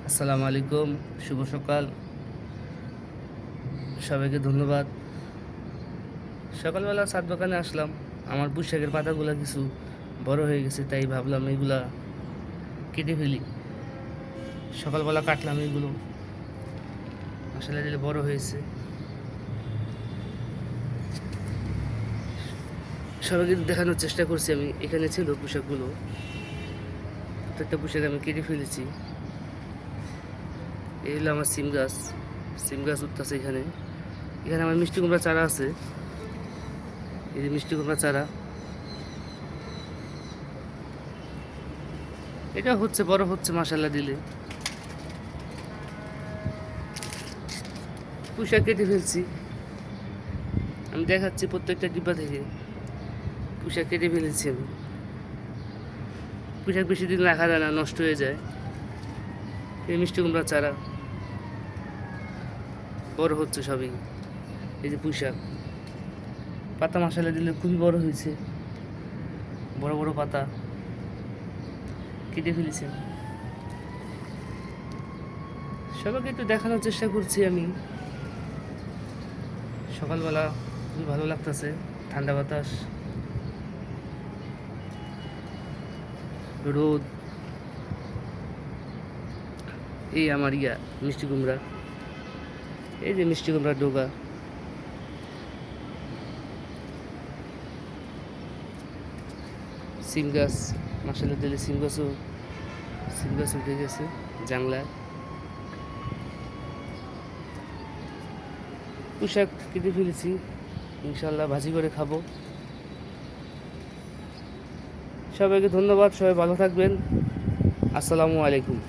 আসসালামু আলাইকুম, শুভ সকাল। সবাইকে ধন্যবাদ। সকালবেলা ছাদ বাগানে আসলাম। আমার পুঁইশাকের পাতাগুলো কিছু বড় হয়ে গেছে, তাই ভাবলাম এগুলা কেটে ফেলি। সকালবেলা কাটলাম এগুলো, আসলে দিলে বড় হয়েছে। সবাইকে দেখানোর চেষ্টা করছি আমি। এখানে ছিল পোশাকগুলো, প্রত্যেকটা পোশাক আমি কেটে ফেলেছি। এই হলো আমার সিম গাছ উঠতেছে এখানে। এখানে আমার মিষ্টি কুমড়া চারা আছে, এই যে মিষ্টি কুমড়া চারা। এটা হচ্ছে, বড় হচ্ছে মাশাআল্লাহ দিলে। পোশাক কেটে ফেলছি, আমি দেখাচ্ছি প্রত্যেকটা ডিব্বা থেকে পোশাক কেটে ফেলেছি আমি। পোশাক বেশি দিন রাখা যায় না, নষ্ট হয়ে যায়। এই মিষ্টি কুমড়ার চারা বড় হচ্ছে সবই। এই যে পোশাক পাতা মশালা দিলে খুবই বড় হয়েছে, বড় বড় পাতা কেটে ফেলেছি। সবাইকে একটু দেখানোর চেষ্টা করছি আমি। সকালবেলা খুবই ভালো লাগতেছে, ঠান্ডা বাতাস, রোদ। এই আমার মিষ্টি কুমড়া, এই যে মিষ্টি কুমড়ার ডোকা। সিম গাছ মাসাল্লাহ দিলে সিম গাছ উঠে গেছে জাংলায়। পোশাক কেটে ফেলেছি, ইনশাল্লাহ ভাজি করে খাবো। সবাইকে ধন্যবাদ, সবাই ভালো থাকবেন। আসসালামু আলাইকুম।